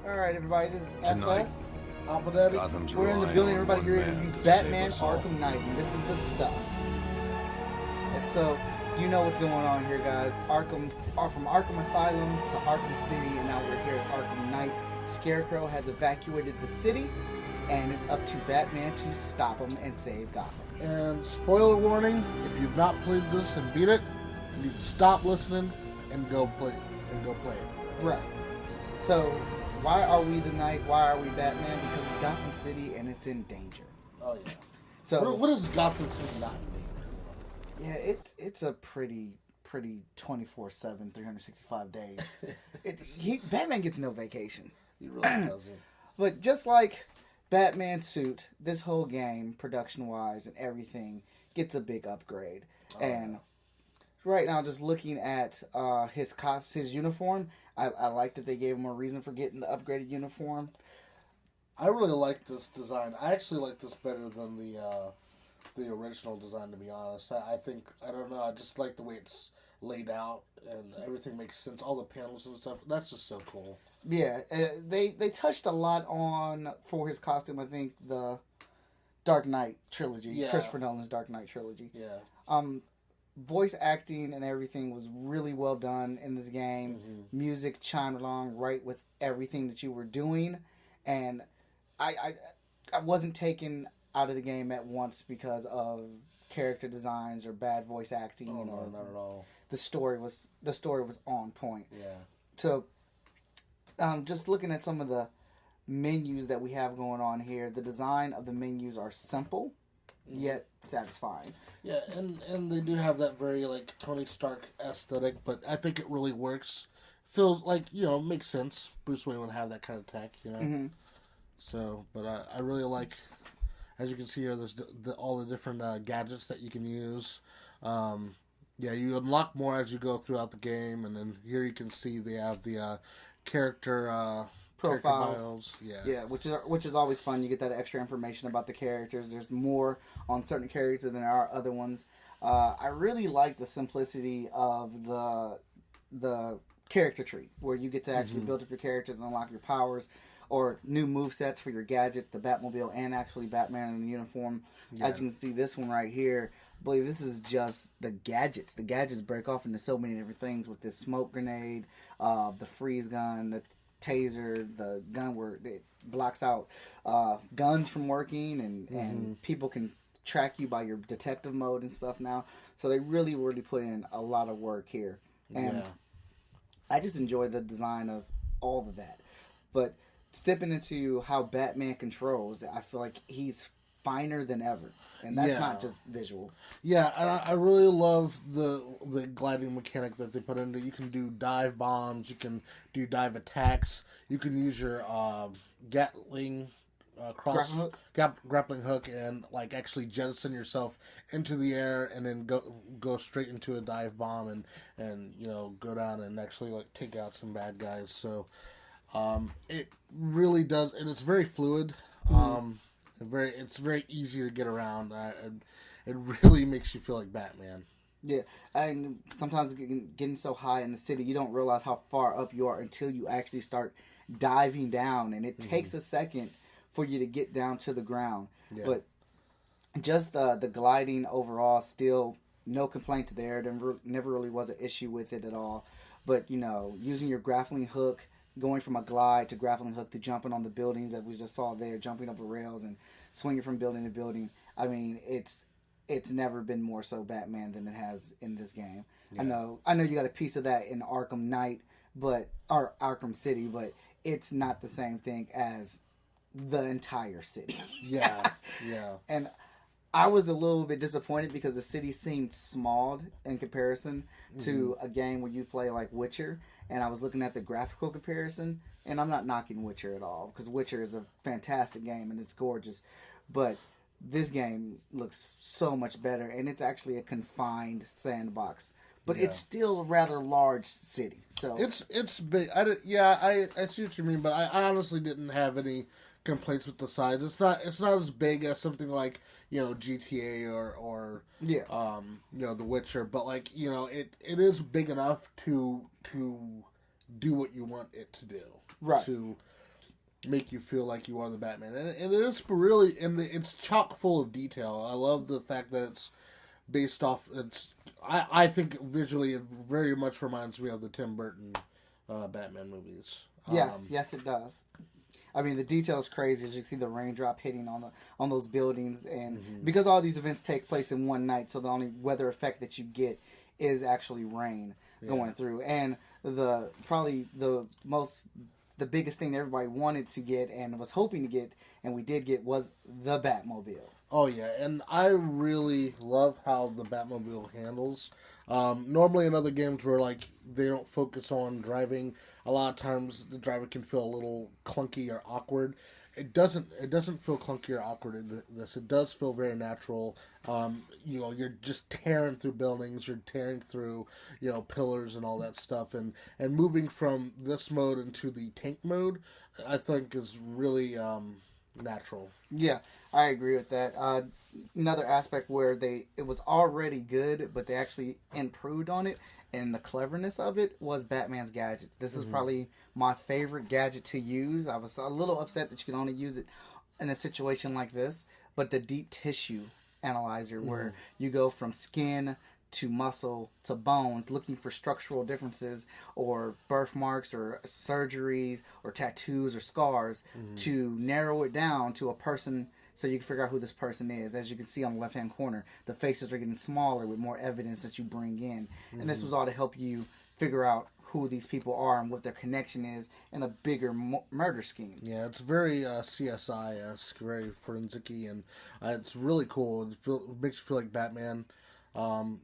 Alright, everybody, this is Tonight, FS. Abu Dhabi. Gotham's We're in the relying building, on everybody one get ready to man review to Batman save us all. Arkham Knight, and this is the stuff. And so, you know what's going on here, guys. From Arkham Asylum to Arkham City, and now we're here at Arkham Knight. Scarecrow has evacuated the city, and it's up to Batman to stop him and save Gotham. And spoiler warning: if you've not played this and beat it, you need to stop listening and go play it. Right. So, why are we the Knight? Why are we Batman? Because it's Gotham City and it's in danger. Oh yeah. So What is Gotham City not? yeah, it's a pretty 24/7, 365 days. Batman gets no vacation. He really doesn't. But just like Batman's suit, this whole game, production-wise and everything, gets a big upgrade. And right now, just looking at his uniform, I like that they gave him a reason for getting the upgraded uniform. I really like this design. I actually like this better than the original design, to be honest. I think, I don't know, I just like the way it's laid out and everything makes sense. All the panels and stuff, that's just so cool. Yeah, they touched a lot on, for his costume, I think, the Dark Knight trilogy. Yeah. Christopher Nolan's Dark Knight trilogy. Yeah. Voice acting and everything was really well done in this game. Mm-hmm. Music chimed along right with everything that you were doing. And I wasn't taken out of the game at once because of character designs or bad voice acting. Oh, no, or not at all. The story was on point. Yeah. So, just looking at some of the menus that we have going on here, the design of the menus are simple, yet satisfying. Yeah, and they do have that very, like, Tony Stark aesthetic, but I think it really works. Feels like, makes sense. Bruce Wayne would have that kind of tech, Mm-hmm. So, but I really like, as you can see here, there's all the different gadgets that you can use. Yeah, you unlock more as you go throughout the game, and then here you can see they have the character Profiles. Yeah, which is always fun. You get that extra information about the characters. There's more on certain characters than there are other ones. I really like the simplicity of the character tree, where you get to actually build up your characters and unlock your powers, or new movesets for your gadgets, the Batmobile, and actually Batman in the uniform. Yeah. As you can see, this one right here, I believe this is just the gadgets. The gadgets break off into so many different things with this smoke grenade, the freeze gun, the taser, the gun where it blocks out guns from working, and people can track you by your detective mode and stuff now. So they really put in a lot of work here. And I just enjoy the design of all of that. But stepping into how Batman controls, I feel like he's finer than ever. And that's not just visual. Yeah, and I really love the gliding mechanic that they put into it. You can do dive bombs, you can do dive attacks, you can use your Gatling grappling hook and like actually jettison yourself into the air and then go straight into a dive bomb and go down and actually like take out some bad guys. So it really does, and it's very fluid. It's very easy to get around. It really makes you feel like Batman. Yeah, and sometimes getting so high in the city, you don't realize how far up you are until you actually start diving down, and it takes a second for you to get down to the ground. Yeah. But just the gliding overall, still no complaints there. There never really was an issue with it at all. But using your grappling hook, going from a glide to grappling hook to jumping on the buildings that we just saw there, jumping up the rails and swinging from building to building. I mean, it's never been more so Batman than it has in this game. Yeah. I know you got a piece of that in Arkham Knight, or Arkham City, but it's not the same thing as the entire city. Yeah. And I was a little bit disappointed because the city seemed small in comparison to a game where you play like Witcher. And I was looking at the graphical comparison, and I'm not knocking Witcher at all, because Witcher is a fantastic game and it's gorgeous. But this game looks so much better, and it's actually a confined sandbox. But it's still a rather large city. So it's big. I see what you mean, but I honestly didn't have any complaints with the size. It's not as big as something like GTA or The Witcher, but like it is big enough to do what you want it to do. Right. To make you feel like you are the Batman, and it is really, and it's chock full of detail. I love the fact that it's based off. I think visually it very much reminds me of the Tim Burton Batman movies. Yes, it does. I mean, the detail is crazy. As you can see the raindrop hitting on those buildings, and because all these events take place in one night, so the only weather effect that you get is actually rain going through. And the biggest thing that everybody wanted to get and was hoping to get, and we did get, was the Batmobile. Oh yeah, and I really love how the Batmobile handles. Normally in other games where like they don't focus on driving, a lot of times the driver can feel a little clunky or awkward. It doesn't feel clunky or awkward in this. It does feel very natural. You're just tearing through buildings, you're tearing through, pillars and all that stuff, and moving from this mode into the tank mode, I think is really natural. Yeah, I agree with that. Another aspect where it was already good, but they actually improved on it, and the cleverness of it was Batman's gadgets. This is probably my favorite gadget to use. I was a little upset that you can only use it in a situation like this, but the deep tissue analyzer, where you go from skin to muscle to bones, looking for structural differences or birthmarks or surgeries or tattoos or scars, to narrow it down to a person so you can figure out who this person is. As you can see on the left-hand corner, the faces are getting smaller with more evidence that you bring in. And this was all to help you figure out who these people are and what their connection is in a bigger murder scheme. Yeah, it's very CSI-esque, very forensic-y, and it's really cool. It makes you feel like Batman.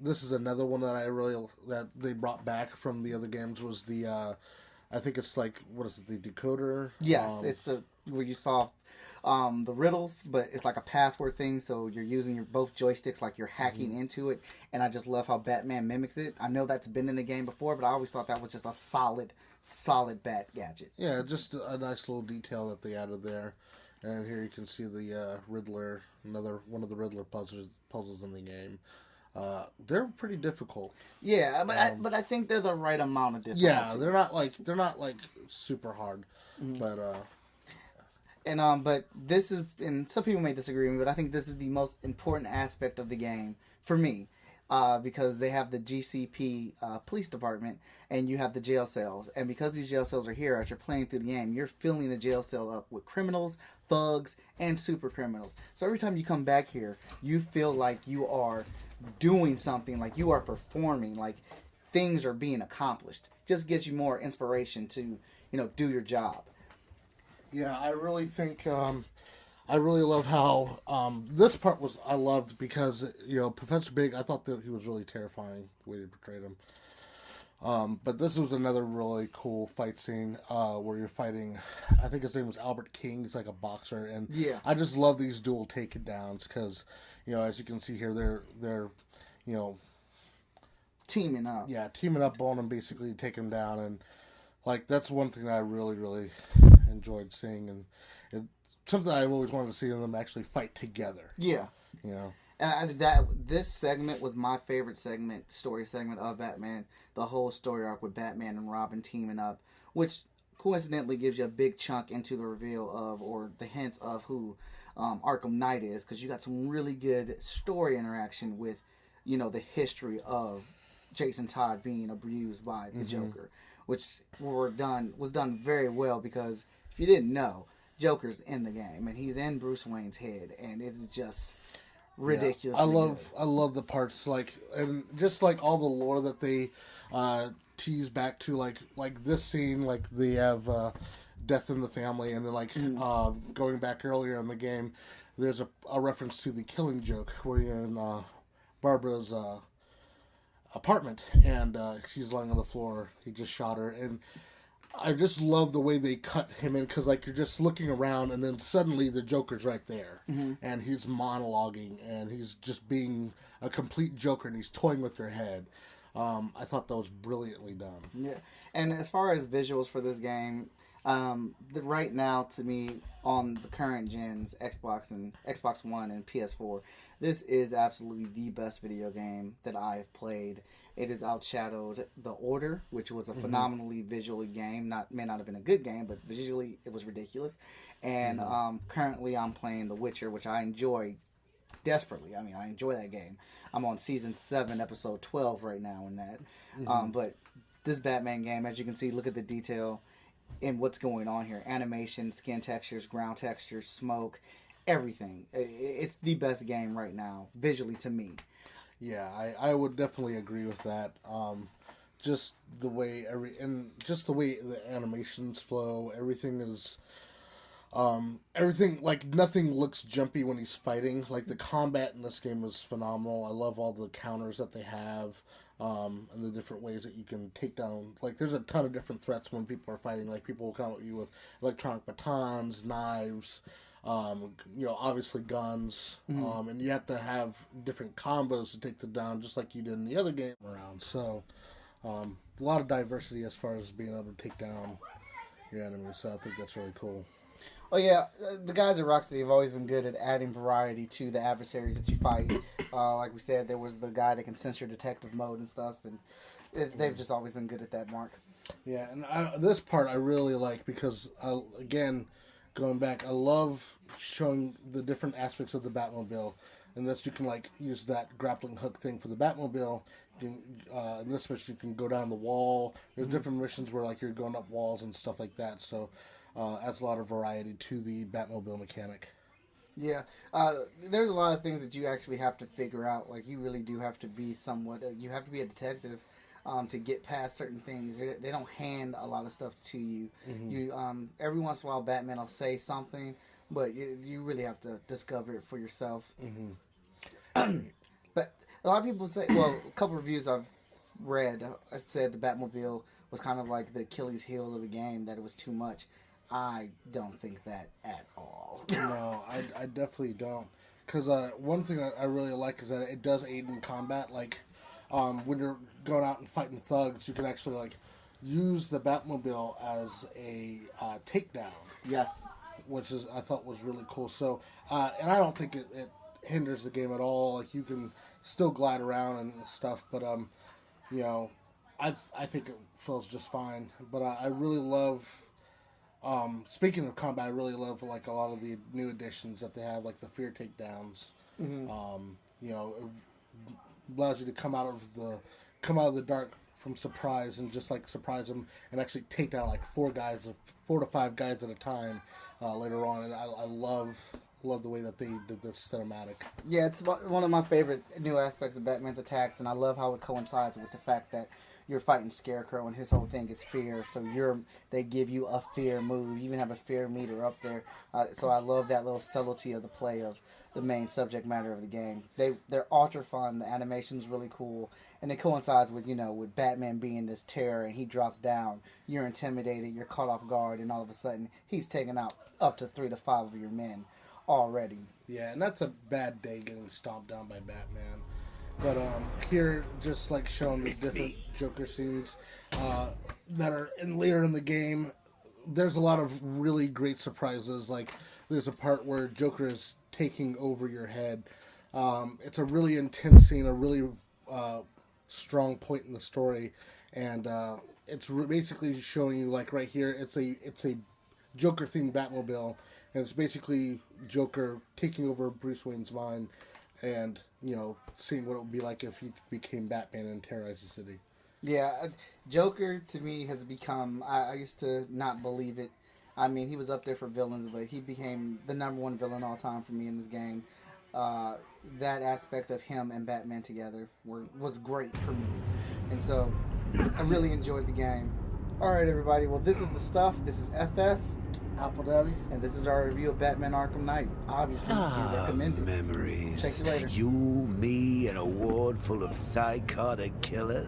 This is another one that they brought back from the other games, was the I think it's like, what is it, the decoder? Yes, it's where you solve the riddles, but it's like a password thing, so you're using your both joysticks like you're hacking into it, and I just love how Batman mimics it. I know that's been in the game before, but I always thought that was just a solid Bat gadget. Yeah, just a nice little detail that they added there. And here you can see the Riddler, another one of the Riddler puzzles in the game. They're pretty difficult. Yeah, but I think they're the right amount of difficulty. Yeah, they're not like super hard, but but this is, and some people may disagree with me, but I think this is the most important aspect of the game for me, because they have the GCP police department, and you have the jail cells, and because these jail cells are here, as you're playing through the game, you're filling the jail cell up with criminals, thugs, and super criminals. So every time you come back here, you feel like you are doing something, like you are performing, like things are being accomplished. Just gives you more inspiration to, do your job. Yeah, I really think I really love how this part I loved because Professor Big, I thought that he was really terrifying the way they portrayed him. But this was another really cool fight scene where you're fighting, I think his name was Albert King. He's like a boxer, and I just love these dual takedowns because, as you can see here, they're teaming up. Yeah, teaming up on him, basically take him down, and like that's one thing that I really, really enjoyed seeing, and it's something I've always wanted to see them actually fight together. Yeah, And this segment was my favorite story segment of Batman. The whole story arc with Batman and Robin teaming up, which coincidentally gives you a big chunk into the reveal of, or the hints of, who Arkham Knight is, because you got some really good story interaction with, the history of Jason Todd being abused by the Joker, which was done very well, because if you didn't know, Joker's in the game and he's in Bruce Wayne's head, and it's just ridiculous. Yeah. I love the parts, and just all the lore that they tease back to, like this scene, like they have death in the family, and then going back earlier in the game, there's a reference to the Killing Joke where you're in Barbara's apartment, and she's lying on the floor. He just shot her, and I just love the way they cut him in, because you're just looking around, and then suddenly the Joker's right there, and he's monologuing, and he's just being a complete Joker, and he's toying with your head. I thought that was brilliantly done. Yeah, and as far as visuals for this game, right now, to me, on the current gens, Xbox One and PS4, this is absolutely the best video game that I've played. it has outshadowed The Order, which was a phenomenally visually game. May not have been a good game, but visually it was ridiculous. And currently I'm playing The Witcher, which I enjoy desperately. I mean, I enjoy that game. I'm on season 7, episode 12 right now in that. But this Batman game, as you can see, look at the detail in what's going on here. Animation, skin textures, ground textures, smoke, everything. It's the best game right now, visually, to me. Yeah, I would definitely agree with that. Just the way the animations flow, everything is everything, like, nothing looks jumpy when he's fighting. Like, the combat in this game is phenomenal. I love all the counters that they have, and the different ways that you can take down. Like, there's a ton of different threats when people are fighting. Like, people will come at you with electronic batons, knives, obviously guns, and you have to have different combos to take them down, just like you did in the other game around. So, a lot of diversity as far as being able to take down your enemies. So I think that's really cool. Oh yeah, the guys at Rocksteady have always been good at adding variety to the adversaries that you fight. Like we said, there was the guy that can censor detective mode and stuff, and they've just always been good at that, Mark. Yeah, and this part I really like because, again, going back, I love showing the different aspects of the Batmobile. And this, you can, like, use that grappling hook thing for the Batmobile. You can, in this mission, you can go down the wall. There's different missions where, like, you're going up walls and stuff like that. So, adds a lot of variety to the Batmobile mechanic. Yeah, there's a lot of things that you actually have to figure out. Like, you really do have to be somewhat, you have to be a detective to get past certain things. They don't hand a lot of stuff to you. You every once in a while, Batman will say something, but you really have to discover it for yourself. But a lot of people say, well, a couple reviews I've read said the Batmobile was kind of like the Achilles heel of the game, that it was too much. I don't think that at all. No, I definitely don't. Because one thing I really like is that it does aid in combat. Like, when you're going out and fighting thugs, you can actually, like, use the Batmobile as a takedown. Yes. Which I thought was really cool. So, and I don't think it hinders the game at all. Like, you can still glide around and stuff, but, I think it feels just fine. But I really love... speaking of combat, I really love, like, a lot of the new additions that they have, like the fear takedowns. It allows you to come out of the dark from surprise and just, like, surprise them and actually take down, like, 4 to 5 guys at a time later on. And I love the way that they did this cinematic. Yeah, it's one of my favorite new aspects of Batman's attacks, and I love how it coincides with the fact that you're fighting Scarecrow, and his whole thing is fear. So they give you a fear move. You even have a fear meter up there. So I love that little subtlety of the play of the main subject matter of the game. They're ultra fun. The animation's really cool, and it coincides with with Batman being this terror, and he drops down. You're intimidated. You're caught off guard, and all of a sudden he's taking out up to 3 to 5 of your men already. Yeah, and that's a bad day getting stomped down by Batman. But here, just like showing the different Joker scenes that are later in the game, there's a lot of really great surprises. Like, there's a part where Joker is taking over your head. It's a really intense scene, a really strong point in the story, and it's basically showing you, like, right here, it's a Joker-themed Batmobile, and it's basically Joker taking over Bruce Wayne's mind. And, seeing what it would be like if he became Batman and terrorized the city. Yeah, Joker, to me, has become... I used to not believe it. I mean, he was up there for villains, but he became the #1 villain all time for me in this game. That aspect of him and Batman together was great for me. And so, I really enjoyed the game. Alright, everybody. Well, this is The Stuff. This is FS. Apple Daddy. And this is our review of Batman Arkham Knight. Obviously, we recommend it. Memories. Check you later. You, me, and a ward full of psychotic killers.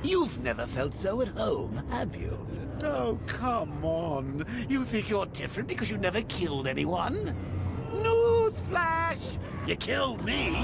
You've never felt so at home, have you? Oh, come on. You think you're different because you never killed anyone? Newsflash! You killed me!